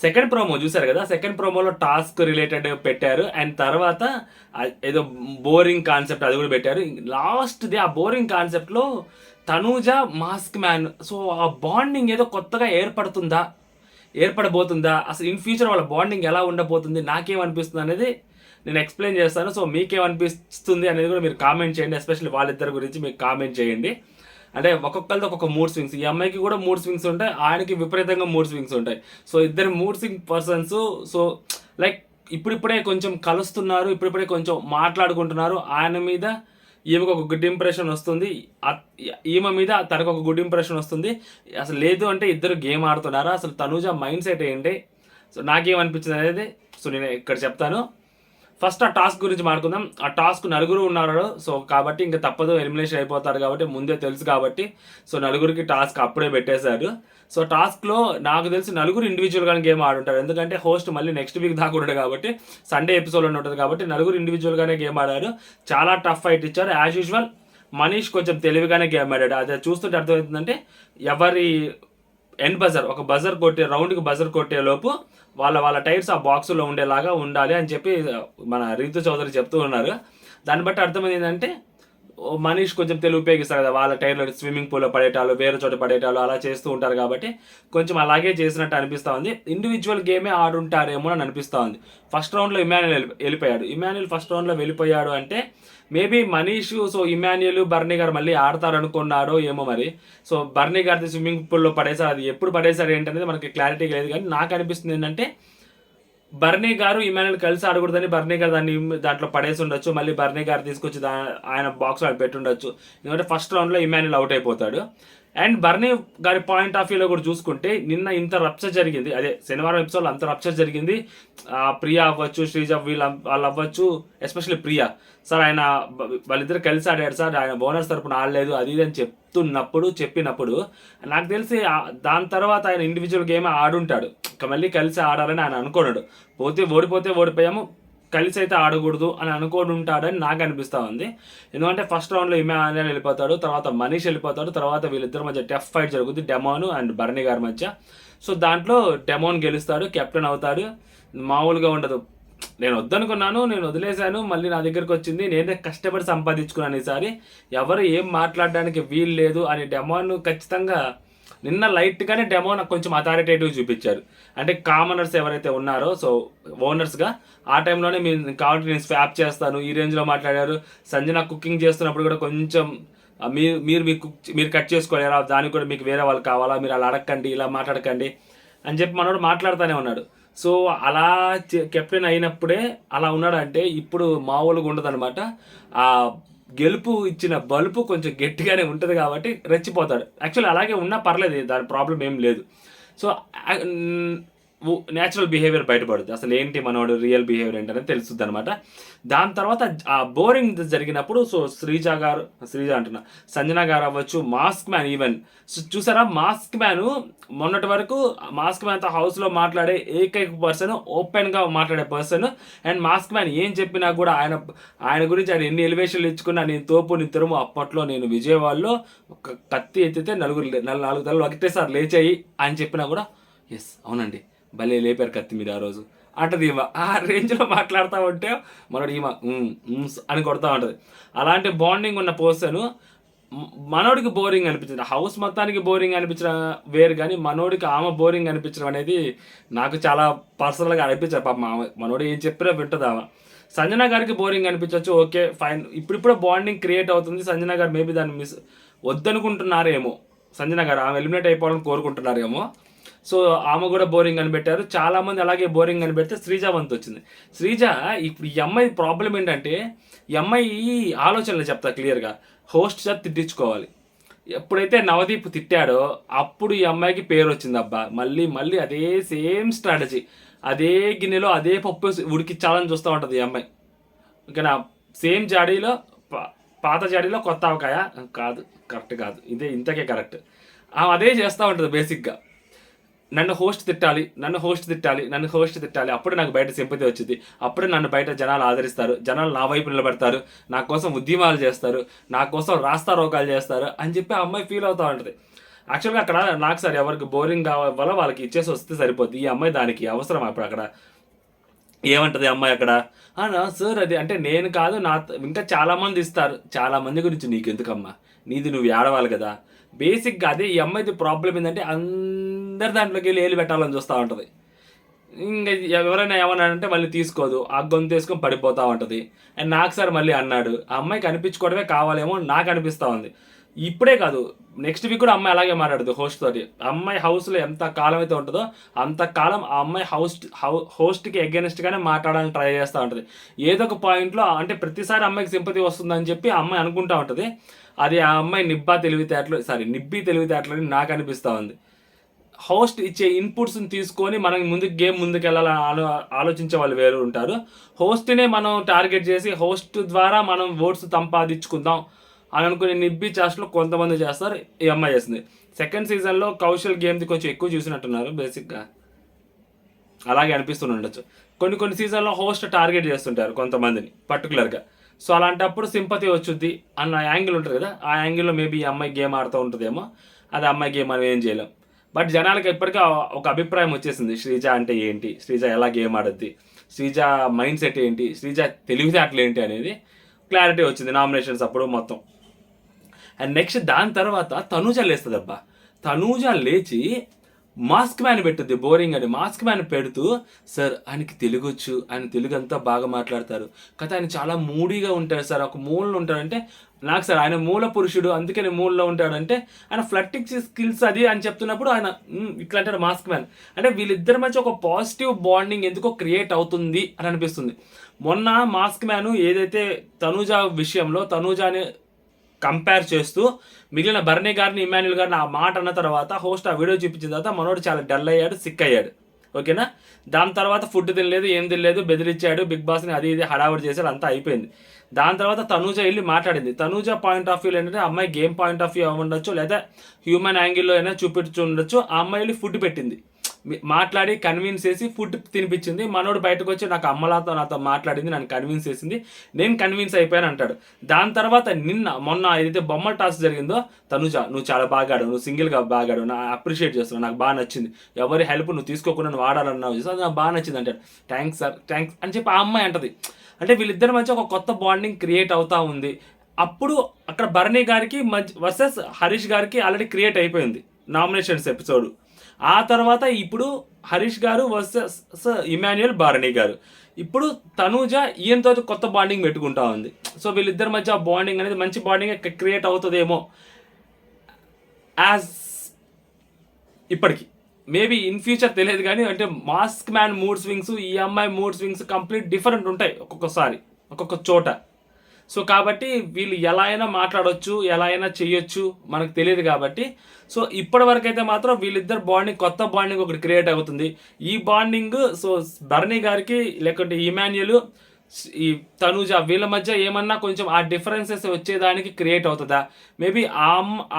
Second promo చూసారు కదా, second ప్రోమోలో టాస్క్ రిలేటెడ్ పెట్టారు. అండ్ తర్వాత ఏదో బోరింగ్ కాన్సెప్ట్ అది కూడా పెట్టారు. లాస్ట్ది ఆ బోరింగ్ కాన్సెప్ట్లో తనూజ మాస్క్ మ్యాన్, సో ఆ బాండింగ్ ఏదో కొత్తగా ఏర్పడబోతుందా, అసలు ఇన్ ఫ్యూచర్ వాళ్ళ బాండింగ్ ఎలా ఉండబోతుంది, నాకేమనిపిస్తుంది అనేది నేను ఎక్స్ప్లెయిన్ చేస్తాను. సో మీకేమనిపిస్తుంది అనేది కూడా మీరు కామెంట్ చేయండి. ఎస్పెషల్లీ వాళ్ళిద్దరి గురించి మీకు కామెంట్ చేయండి. అంటే ఒక్కొక్కరితో ఒక్కొక్క మూడ్ స్వింగ్స్, ఈ అమ్మాయికి కూడా మూడ్ స్వింగ్స్ ఉంటాయి, ఆయనకి విపరీతంగా మూడ్ స్వింగ్స్ ఉంటాయి. సో ఇద్దరు mood swing persons. So like ఇప్పుడిప్పుడే కొంచెం కలుస్తున్నారు, ఇప్పుడిప్పుడే కొంచెం మాట్లాడుకుంటున్నారు. ఆయన మీద ఈమెకు ఒక గుడ్ ఇంప్రెషన్ వస్తుంది, ఈమె మీద తనకు ఒక గుడ్ ఇంప్రెషన్ వస్తుంది. అసలు లేదు అంటే ఇద్దరు గేమ్ ఆడుతున్నారా, అసలు తనూజ మైండ్ సెట్ ఏంటి, సో నాకేమనిపించింది అనేది సో నేను ఇక్కడ చెప్తాను. ఫస్ట్ ఆ టాస్క్ గురించి మాట్లాడుకుందాం. ఆ టాస్క్ నలుగురు ఉన్నారు, సో కాబట్టి ఇంకా తప్పదు, ఎలిమినేషన్ అయిపోతారు కాబట్టి ముందే తెలుసు కాబట్టి సో నలుగురికి టాస్క్ అప్పుడే పెట్టేశారు. సో టాస్క్లో నాకు తెలిసి నలుగురు ఇండివిజువల్గానే గేమ్ ఆడుంటారు, ఎందుకంటే హోస్ట్ మళ్ళీ నెక్స్ట్ వీక్ దాకా ఉండడు కాబట్టి, సండే ఎపిసోడ్లో ఉంటుంది కాబట్టి నలుగురు ఇండివిజువల్గానే గేమ్ ఆడారు. చాలా టఫ్ ఫైట్ ఇచ్చారు. యాజ్ యూజువల్ మనీష్ కొంచెం తెలివిగానే గేమ్ ఆడాడు. అదే చూస్తుంటే అర్థమవుతుందంటే ఎవరి ఎండ్ బజర్, ఒక బజర్ కొట్టే రౌండ్కి బజర్ కొట్టే లోపు వాళ్ళ టైర్స్ ఆ బాక్సులో ఉండేలాగా ఉండాలి అని చెప్పి మన రీతు చౌదరి చెప్తూ ఉన్నారు. దాన్ని బట్టి అర్థమైంది ఏంటంటే మనీష్ కొంచెం తెలివి ఉపయోగిస్తారు కదా, వాళ్ళ టైర్లో స్విమ్మింగ్ పూల్లో పడేటాలు, వేరే చోట పడేటాలు అలా చేస్తూ ఉంటారు కాబట్టి కొంచెం అలాగే చేసినట్టు అనిపిస్తూ ఉంది. ఇండివిజువల్ గేమే ఆడుంటారేమో అని అనిపిస్తూ ఉంది. ఫస్ట్ రౌండ్లో ఇమాన్యుల్ వెళ్ళిపోయాడు. ఇమాన్యుల్ ఫస్ట్ రౌండ్లో వెళ్ళిపోయాడు అంటే మేబీ మనీష్, సో ఇమాన్యుల్, బర్నీ గారు మళ్ళీ ఆడతారనుకున్నాడో ఏమో మరి. సో బర్నీ గారిది స్విమ్మింగ్ పూల్లో పడేసారు, అది ఎప్పుడు పడేసారు ఏంటనేది మనకి క్లారిటీ లేదు. కానీ నాకు అనిపిస్తుంది ఏంటంటే బర్నీ గారు ఇమాన్యుల్ కలిసి ఆడకూడదని బర్నీ గారు దాంట్లో పడేసి ఉండొచ్చు, మళ్ళీ బర్నీ గారు తీసుకొచ్చి ఆయన బాక్స్లో పెట్టుండొచ్చు. ఎందుకంటే ఫస్ట్ రౌండ్లో ఇమాన్యుల్ అవుట్ అయిపోతాడు. అండ్ బర్నీ గారి పాయింట్ ఆఫ్ వ్యూలో కూడా చూసుకుంటే నిన్న ఇంత రప్చర్ జరిగింది, అదే శనివారం ఎపిసోడ్లో అంత రప్చర్ జరిగింది. ప్రియా అవ్వచ్చు, శ్రీజ వాళ్ళు అవ్వచ్చు, ఎస్పెషల్లీ ప్రియా సార్ ఆయన వాళ్ళిద్దరు కలిసి ఆడారు సార్, ఆయన బోనస్ తరపున ఆడలేదు అది ఇది అని చెప్పినప్పుడు నాకు తెలిసి దాని తర్వాత ఆయన ఇండివిజువల్ గేమ్ ఆడుంటాడు. మళ్ళీ కలిసి ఆడాలని ఆయన అనుకోనాడు. ఓడిపోతే ఓడిపోయాము, కలిసి అయితే ఆడకూడదు అని అనుకోని ఉంటాడని నాకు అనిపిస్తూ ఉంది. ఎందుకంటే ఫస్ట్ రౌండ్లో ఇమాన్యుల్ వెళ్ళిపోతాడు, తర్వాత మనీష్ వెళ్ళిపోతాడు, తర్వాత వీళ్ళిద్దరి మధ్య టఫ్ ఫైట్ జరుగుతుంది డెమోన్ అండ్ బర్నీ గారి మధ్య. సో దాంట్లో డెమోన్ గెలుస్తాడు, కెప్టెన్ అవుతాడు. మామూలుగా ఉండదు. నేను వద్దనుకున్నాను, నేను వదిలేశాను, మళ్ళీ నా దగ్గరికి వచ్చింది, నేనే కష్టపడి సంపాదించుకున్నాను ఈసారి, ఎవరు ఏం మాట్లాడడానికి వీలు లేదు అని డెమోన్ ఖచ్చితంగా నిన్న లైట్గానే డెమో నాకు కొంచెం అథారిటేటివ్ చూపించారు. అంటే కామనర్స్ ఎవరైతే ఉన్నారో, సో ఓనర్స్గా ఆ టైంలోనే మీరు కావాలంటే నేను స్వాప్ చేస్తాను ఈ రేంజ్లో మాట్లాడారు. సంజన కుకింగ్ చేస్తున్నప్పుడు కూడా కొంచెం మీరు కట్ చేసుకోలేరా, దానికి కూడా మీకు వేరే వాళ్ళు కావాలా, మీరు అలా అడగండి, ఇలా మాట్లాడకండి అని చెప్పి మనోడు మాట్లాడుతూనే ఉన్నాడు. సో అలా కెప్టెన్ అయినప్పుడే అలా ఉన్నాడంటే ఇప్పుడు మామూలుగా ఉండదన్నమాట. ఆ గెలుపు ఇచ్చిన బలుపు కొంచెం గట్టిగానే ఉంటుంది కాబట్టి రెచ్చిపోతాడు. యాక్చువల్లీ అలాగే ఉన్నా పర్లేదు, దాని ప్రాబ్లం ఏం లేదు. సో న్యాచురల్ బిహేవియర్ బయటపడుతుంది, అసలు ఏంటి మనోడు రియల్ బిహేవియర్ ఏంటనేది తెలుస్తుంది అనమాట. దాని తర్వాత ఆ బోరింగ్ జరిగినప్పుడు సో శ్రీజ అంటున్నా, సంజన గారు అవ్వచ్చు, మాస్క్ మ్యాన్ ఈవెన్ చూసారా, మాస్క్ మ్యాన్ మొన్నటి వరకు మాస్క్ మ్యాన్తో హౌస్లో మాట్లాడే ఏకైక పర్సన్, ఓపెన్గా మాట్లాడే పర్సన్. అండ్ మాస్క్ మ్యాన్ ఏం చెప్పినా కూడా ఆయన గురించి ఆయన ఎన్ని ఎలివేషన్లు ఇచ్చుకున్నా, నేను తోపు నీ తెరుము, అప్పట్లో నేను విజయవాడలో ఒక కత్తి ఎత్తితే నాలుగు తలలు ఒకటేసారి లేచాయి అని చెప్పినా కూడా ఎస్ అవునండి భలే లేపారు కత్తి మీద ఆ రోజు అంటది ఈమె. ఆ రేంజ్లో మాట్లాడుతూ ఉంటే మనోడు ఈమె అని కొడతా ఉంటుంది. అలాంటి బాండింగ్ ఉన్న పర్సన్ మనోడికి బోరింగ్ అనిపించింది, హౌస్ మొత్తానికి బోరింగ్ అనిపించడం వేరు, కానీ మనోడికి ఆమె బోరింగ్ అనిపించడం అనేది నాకు చాలా పర్సనల్గా అనిపించారు. పాప మనోడు ఏం చెప్పినా వింటుంది ఆమె. సంజన గారికి బోరింగ్ అనిపించవచ్చు, ఓకే ఫైన్, ఇప్పుడిప్పుడే బాండింగ్ క్రియేట్ అవుతుంది. సంజన గారు మేబీ దాన్ని వద్దనుకుంటున్నారేమో, సంజన గారు ఆమె ఎలిమినేట్ అయిపోవాలని కోరుకుంటున్నారేమో. సో ఆమె కూడా బోరింగ్ అని పెట్టారు. చాలామంది అలాగే బోరింగ్ అని పెడితే శ్రీజ వంతు వచ్చింది. శ్రీజ ఇప్పుడు ఈ అమ్మాయి ప్రాబ్లం ఏంటంటే, ఈ అమ్మాయి ఆలోచనలు చెప్తా క్లియర్గా, హోస్ట్ చేత తిట్టించుకోవాలి. ఎప్పుడైతే నవదీప్ తిట్టాడో అప్పుడు ఈ అమ్మాయికి పేరు వచ్చింది. అబ్బా మళ్ళీ అదే సేమ్ స్ట్రాటజీ, అదే గిన్నెలో అదే పప్పు ఉడికిచ్చాలని చూస్తూ ఉంటుంది ఈ అమ్మాయి. ఓకేనా, సేమ్ జాడీలో పాత జాడీలో కొత్త ఆవకాయ కాదు, కరెక్ట్ కాదు, ఇంతకే కరెక్ట్. ఆమె అదే చేస్తూ ఉంటుంది బేసిక్గా. నన్ను హోస్ట్ తిట్టాలి, అప్పుడు నాకు బయట సింపతి వచ్చింది, అప్పుడే నన్ను బయట జనాలు ఆదరిస్తారు, జనాలు నా వైపు నిలబడతారు, నా కోసం ఉద్యమాలు చేస్తారు, నా కోసం రాస్తా రోగాలు చేస్తారు అని చెప్పి ఆ అమ్మాయి ఫీల్ అవుతూ ఉంటుంది. యాక్చువల్గా అక్కడ నాకు సార్ ఎవరికి బోరింగ్ కావాలో వాళ్ళకి ఇచ్చేసి వస్తే సరిపోద్ది. ఈ అమ్మాయి దానికి అవసరం అప్పుడు అక్కడ ఏమంటది అమ్మాయి అక్కడ సార్ అది అంటే నేను కాదు నా ఇంకా చాలామంది ఇస్తారు, చాలామంది గురించి నీకెందుకమ్మా, నీది నువ్వు ఏడవాలి కదా. బేసిక్గా అదే ఈ అమ్మాయిది ప్రాబ్లం ఏంటంటే అందరి దాంట్లోకి వెళ్ళి ఏలు పెట్టాలని చూస్తూ ఉంటుంది. ఇంకా ఎవరైనా ఏమన్నాడంటే మళ్ళీ తీసుకోదు, ఆ గొంతు వేసుకొని పడిపోతూ ఉంటుంది. అండ్ నాకు సార్ మళ్ళీ అన్నాడు, ఆ అమ్మాయికి అనిపించుకోవడమే కావాలేమో నాకు అనిపిస్తూ ఉంది. ఇప్పుడే కాదు, నెక్స్ట్ వీక్ కూడా అమ్మాయి అలాగే మాట్లాడదు హోస్ట్ తోటి. అమ్మాయి హౌస్లో ఎంత కాలం అయితే ఉంటుందో అంతకాలం ఆ అమ్మాయి హోస్ట్కి అగెనిస్ట్గానే మాట్లాడాలని ట్రై చేస్తూ ఉంటుంది. ఏదో ఒక పాయింట్లో అంటే ప్రతిసారి అమ్మాయికి సింపతి వస్తుందని చెప్పి ఆ అమ్మాయి అనుకుంటూ ఉంటుంది. అది ఆ అమ్మాయి నిబ్బి తెలివితేటలని నాకు అనిపిస్తూ ఉంది. హోస్ట్ ఇచ్చే ఇన్పుట్స్ని తీసుకొని మనం గేమ్ ముందుకు వెళ్ళాలని ఆలోచించే వాళ్ళు వేరు ఉంటారు. హోస్ట్నే మనం టార్గెట్ చేసి హోస్ట్ ద్వారా మనం ఓట్స్ సంపాదించుకుందాం అని అనుకునే నిబ్బి చాస్ట్లో కొంతమంది చేస్తారు, ఈ అమ్మాయి చేస్తుంది. సెకండ్ సీజన్లో కౌశల్ గేమ్ది కొంచెం ఎక్కువ చూసినట్టున్నారు బేసిక్గా, అలాగే అనిపిస్తుండొచ్చు. కొన్ని సీజన్లో హోస్ట్ టార్గెట్ చేస్తుంటారు కొంతమందిని పర్టికులర్గా. సో అలాంటప్పుడు సింపతి వచ్చుద్ది అన్న యాంగిల్ ఉంటుంది కదా, ఆ యాంగిల్లో మేబీ ఈ అమ్మాయి గేమ్ ఆడుతూ ఉంటుందేమో. అది అమ్మాయి గేమ్ మనం ఏం చేయలేం. బట్ జనాలకి ఇప్పటికీ ఒక అభిప్రాయం వచ్చేసింది, శ్రీజ అంటే ఏంటి, శ్రీజ ఎలా గేమ్ ఆడుద్ది, శ్రీజ మైండ్ సెట్ ఏంటి, శ్రీజ తెలివితేటలు ఏంటి అనేది క్లారిటీ వచ్చింది నామినేషన్స్ అప్పుడు మొత్తం. అండ్ నెక్స్ట్ దాని తర్వాత తనూజ లేస్తుంది. అబ్బా తనూజ లేచి మాస్క్ మ్యాన్ పెట్టుద్ది, బోరింగ్ అని. మాస్క్ మ్యాన్ పెడుతూ సార్ ఆయనకి తెలుగు వచ్చు, ఆయన తెలుగు అంతా బాగా మాట్లాడతారు కదా, ఆయన చాలా మూడీగా ఉంటాడు సార్, ఒక మూలలో ఉంటాడంటే నాకు సార్ ఆయన మూల పురుషుడు అందుకని మూలలో ఉంటాడంటే ఆయన ఫ్లట్టింగ్ స్కిల్స్ అది అని చెప్తున్నప్పుడు ఆయన ఇట్లా అంటాడు మాస్క్ మ్యాన్. అంటే వీళ్ళిద్దరి మధ్య ఒక పాజిటివ్ బాండింగ్ ఎందుకో క్రియేట్ అవుతుంది అని అనిపిస్తుంది. మొన్న మాస్క్ మ్యాన్ ఏదైతే తనూజ విషయంలో తనూజాని కంపేర్ చేస్తూ మిగిలిన బర్నీ గారిని ఇమాన్యుల్ గారిని ఆ మాట అన్న తర్వాత హోస్ట్ ఆ వీడియో చూపించిన తర్వాత మనోడు చాలా డల్ అయ్యాడు, సిక్ అయ్యాడు. ఓకేనా, దాని తర్వాత ఫుడ్ తినలేదు, ఏం తినలేదు, బెదిరించాడు, బిగ్ బాస్ని అది ఇది హడావుడి చేశాడు, అంతా అయిపోయింది. దాని తర్వాత తనూజ వెళ్ళి మాట్లాడింది. తనూజ పాయింట్ ఆఫ్ వ్యూలో ఏంటంటే అమ్మాయి గేమ్ పాయింట్ ఆఫ్ వ్యూ ఉండొచ్చు, లేదా హ్యూమన్ యాంగిల్లో అయినా చూపించు ఉండొచ్చు. ఆ అమ్మాయి వెళ్ళి ఫుడ్ పెట్టింది, మాట్లాడి కన్విన్స్ చేసి ఫుడ్ తినిపించింది. మనోడు బయటకు వచ్చి నాకు అమ్మలాతో నాతో మాట్లాడింది, నన్ను కన్విన్స్ చేసింది, నేను కన్విన్స్ అయిపోయాను అంటాడు. దాని తర్వాత మొన్న ఏదైతే బొమ్మల టాస్క్ జరిగిందో, తనుజ నువ్వు చాలా బాగా ఆడావు, నువ్వు సింగిల్గా బాగా ఆడావు, నా అప్రిషియేట్ చేస్తున్నావు, నాకు బాగా నచ్చింది, ఎవరి హెల్ప్ నువ్వు తీసుకోకుండా నువ్వు ఆడాలన్నావు, అది నాకు బాగా నచ్చింది అంటాడు. థ్యాంక్స్ సార్, థ్యాంక్స్ అని చెప్పి ఆ అమ్మాయి అంటది. అంటే వీళ్ళిద్దరి మధ్య ఒక కొత్త బాండింగ్ క్రియేట్ అవుతా ఉంది. అప్పుడు అక్కడ భరణి గారికి వర్సెస్ హరీష్ గారికి ఆల్రెడీ క్రియేట్ అయిపోయింది నామినేషన్స్ ఎపిసోడ్. ఆ తర్వాత ఇప్పుడు హరీష్ గారు వర్సెస్ ఇమాన్యుయల్ భరణి గారు. ఇప్పుడు తనూజ ఈయనతో కొత్త బాండింగ్ పెట్టుకుంటా ఉంది. సో వీళ్ళిద్దరి మధ్య ఆ బాండింగ్ అనేది మంచి బాండింగ్ క్రియేట్ అవుతుందేమో యాజ్ ఇప్పటికి. మేబీ ఇన్ ఫ్యూచర్ తెలియదు కానీ, అంటే మాస్క్ మ్యాన్ మూడ్ స్వింగ్స్, ఈ అమ్మాయి మూడ్ స్వింగ్స్ కంప్లీట్ డిఫరెంట్ ఉంటాయి ఒక్కొక్కసారి ఒక్కొక్క చోట. సో కాబట్టి వీళ్ళు ఎలా అయినా మాట్లాడవచ్చు, ఎలా అయినా చేయొచ్చు, మనకు తెలియదు కాబట్టి. సో ఇప్పటి వరకు అయితే మాత్రం వీళ్ళిద్దరు బాండింగ్, కొత్త బాండింగ్ ఒకటి క్రియేట్ అవుతుంది. ఈ బాండింగ్ సో భరణి గారికి లేకుంటే ఇమాన్యుయల్ ఈ తనూజ వీళ్ళ మధ్య ఏమన్నా కొంచెం ఆ డిఫరెన్సెస్ వచ్చేదానికి క్రియేట్ అవుతుందా? మేబీ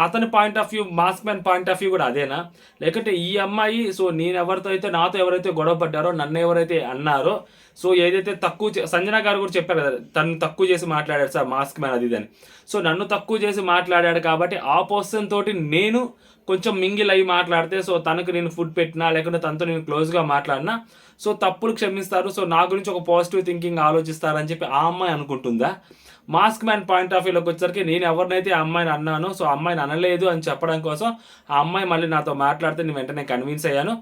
అతని point of view, mask man point of view కూడా అదేనా? లేకుంటే ఈ అమ్మాయి సో నేను ఎవరితో అయితే, నాతో ఎవరైతే గొడవ పడ్డారో, నన్ను ఎవరైతే అన్నారో, సో ఏదైతే తక్కువ సంజన గారు కూడా చెప్పారు కదా, తను తక్కువ చేసి మాట్లాడాడు సార్ మాస్క్ మ్యాన్ అది అని. సో నన్ను తక్కువ చేసి మాట్లాడాడు కాబట్టి ఆ పర్సన్ తోటి నేను కొంచెం మింగిల్ అయ్యి మాట్లాడితే, సో తనకు నేను ఫుడ్ పెట్టినా లేకుంటే తనతో నేను క్లోజ్గా మాట్లాడినా సో తప్పులు క్షమిస్తారు, సో నా గురించి ఒక పాజిటివ్ థింకింగ్ ఆలోచిస్తారని చెప్పి ఆ అమ్మాయి అనుకుంటుందా? మాస్క్ మ్యాన్ పాయింట్ ఆఫ్ వ్యూలోకి వచ్చేసరికి నేను ఎవరినైతే ఆ అమ్మాయిని అన్నానో, సో అమ్మాయిని అనలేదు అని చెప్పడం కోసం ఆ అమ్మాయి మళ్ళీ నాతో మాట్లాడితే నేను వెంటనే కన్విన్స్ అయ్యాను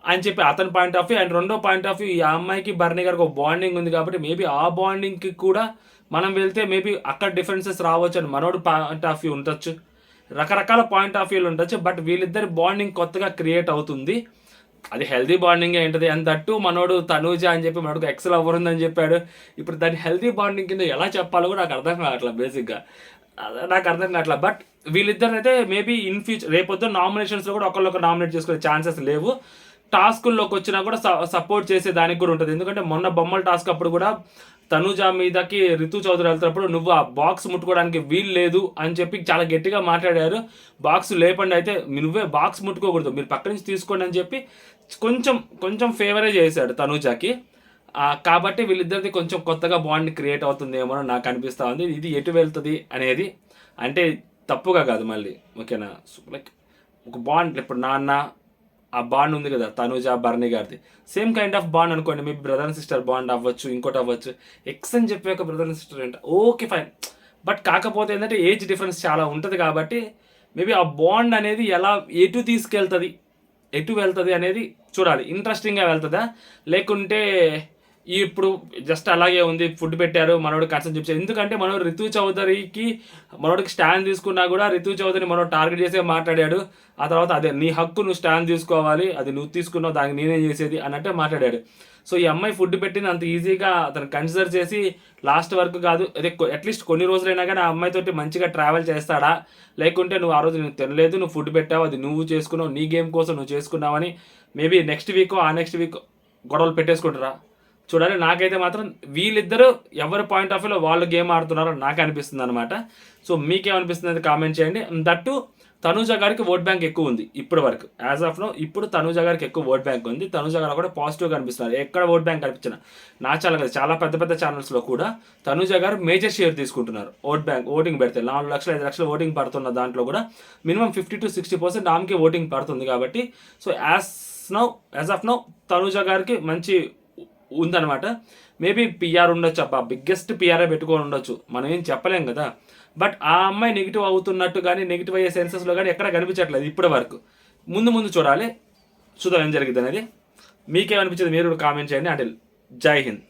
అని చెప్పి అతని పాయింట్ ఆఫ్ వ్యూ. అండ్ రెండో పాయింట్ ఆఫ్ వ్యూ, ఈ అమ్మాయికి భరణి గారికి ఒక బాండింగ్ ఉంది కాబట్టి మేబీ ఆ బాండింగ్కి కూడా మనం వెళ్తే మేబీ అక్కడ డిఫరెన్సెస్ రావచ్చు అని మనోడు పాయింట్ ఆఫ్ వ్యూ ఉండొచ్చు, రకరకాల పాయింట్ ఆఫ్ వ్యూలు ఉండొచ్చు. బట్ వీళ్ళిద్దరి బాండింగ్ కొత్తగా క్రియేట్ అవుతుంది, అది హెల్దీ బాండింగ్ ఏంటది. అండ్ దట్టు మనోడు తనూజ అని చెప్పి మనోడు ఎక్సెల్ అవర్ ఉందని చెప్పాడు. ఇప్పుడు దాన్ని హెల్దీ బాండింగ్ కింద ఎలా చెప్పాలో కూడా నాకు అర్థం కావట్లేదు, బేసిక్గా నాకు అర్థం కావట్లేదు. బట్ వీళ్ళిద్దరు అయితే మేబీ ఇన్ ఫ్యూచర్ రేపొద్దు నామినేషన్స్లో కూడా ఒకళ్ళొకరు నామినేట్ చేసుకునే ఛాన్సెస్ లేవు. టాస్కుల్లోకి వచ్చినా కూడా సపోర్ట్ చేసే దానికి కూడా ఉంటుంది. ఎందుకంటే మొన్న బొమ్మల టాస్క్ అప్పుడు కూడా తనూజ మీదకి రితు చౌదరి వెళ్తున్నప్పుడు నువ్వు ఆ బాక్స్ ముట్టుకోవడానికి వీలు లేదు అని చెప్పి చాలా గట్టిగా మాట్లాడారు. బాక్స్ లేపండి, అయితే నువ్వే బాక్స్ ముట్టుకోకూడదు, మీరు పక్క నుంచి తీసుకోండి అని చెప్పి కొంచెం ఫేవరే చేశాడు తనూజకి. కాబట్టి వీళ్ళిద్దరిది కొంచెం కొత్తగా బాండ్ క్రియేట్ అవుతుందేమో అని నాకు అనిపిస్తూ ఉంది. ఇది ఎటు వెళ్తుంది అనేది అంటే తప్పుగా కాదు మళ్ళీ, ఓకేనా, లైక్ ఒక బాండ్, ఇప్పుడు నాన్న ఆ బాండ్ ఉంది కదా తనుజ భరణి గారిది, సేమ్ కైండ్ ఆఫ్ బాండ్ అనుకోండి. మీ బ్రదర్ అండ్ సిస్టర్ బాండ్ అవ్వచ్చు, ఇంకోటి అవ్వచ్చు. ఎక్స్ అని చెప్పి ఒక బ్రదర్ అండ్ సిస్టర్ అంటే ఓకే ఫైన్. బట్ కాకపోతే ఏంటంటే ఏజ్ డిఫరెన్స్ చాలా ఉంటుంది కాబట్టి మేబీ ఆ బాండ్ అనేది ఎలా ఎటు వెళ్తుంది అనేది చూడాలి. ఇంట్రెస్టింగ్గా వెళ్తుందా, లేకుంటే ఇప్పుడు జస్ట్ అలాగే ఉంది, ఫుడ్ పెట్టారు మనోడు కన్సర్న్ చూపించారు. ఎందుకంటే మనోడు రితు చౌదరికి మనోడికి స్టాండ్ తీసుకున్నా కూడా రితు చౌదరి మనోడు టార్గెట్ చేసే మాట్లాడాడు. ఆ తర్వాత అదే నీ హక్కు, నువ్వు స్టాండ్ తీసుకోవాలి, అది నువ్వు తీసుకున్నావు, దానికి నేనే చేసేది అన్నట్టే మాట్లాడాడు. సో ఈ అమ్మాయి ఫుడ్ పెట్టిన అంత ఈజీగా అతను కన్సిడర్ చేసి లాస్ట్ వరకు కాదు, అదే అట్లీస్ట్ కొన్ని రోజులైనా కానీ ఆ అమ్మాయితోటి మంచిగా ట్రావెల్ చేస్తాడా, లేకుంటే నువ్వు ఆ రోజు నువ్వు తినలేదు, నువ్వు ఫుడ్ పెట్టావు, అది నువ్వు చేసుకున్నావు, నీ గేమ్ కోసం నువ్వు చేసుకున్నావని మేబీ నెక్స్ట్ వీక్ ఆ నెక్స్ట్ వీక్ గొడవలు పెట్టేసుకుంటారా చూడాలి. నాకైతే మాత్రం వీళ్ళిద్దరూ ఎవరి పాయింట్ ఆఫ్ వ్యూలో వాళ్ళు గేమ్ ఆడుతున్నారో నాకు అనిపిస్తుంది అనమాట. సో మీకేమనిపిస్తుంది అది కామెంట్ చేయండి. దట్టు తనూజ గారికి ఓట్ బ్యాంక్ ఎక్కువ ఉంది ఇప్పటి వరకు, యాజ్ ఆఫ్ నో ఇప్పుడు తనూజ గారికి ఎక్కువ ఓట్ బ్యాంక్ ఉంది. తనూజ గారు కూడా పాజిటివ్గా కనిపిస్తున్నారు. ఎక్కడ ఓట్ బ్యాంక్ కనిపించిన నా ఛానల్ కదా, చాలా పెద్ద పెద్ద ఛానల్స్లో కూడా తనూజ గారు మేజర్ షేర్ తీసుకుంటున్నారు. ఓటింగ్ పెడితే 4 లక్షలు 5 లక్షలు ఓటింగ్ పడుతున్న దాంట్లో కూడా మినిమం 50 to 60% ఆమెకి ఓటింగ్ పడుతుంది కాబట్టి, so as of now Tanuja గారికి మంచి ఉందన్నమాట. మేబీ పిఆర్ ఉండొచ్చు, అబ్బా బిగ్గెస్ట్ పిఆర్ఏ పెట్టుకొని ఉండొచ్చు, మనం ఏం చెప్పలేం కదా. బట్ ఆ అమ్మాయి నెగిటివ్ అవుతున్నట్టు కానీ నెగిటివ్ అయ్యే సెన్సెస్లో కానీ ఎక్కడ కనిపించట్లేదు ఇప్పటి వరకు. ముందు చూడాలి, చూద్దాం ఏం జరిగింది అనేది. మీకేమనిపించింది మీరు కామెంట్ చేయండి. అంటే జై హింద్.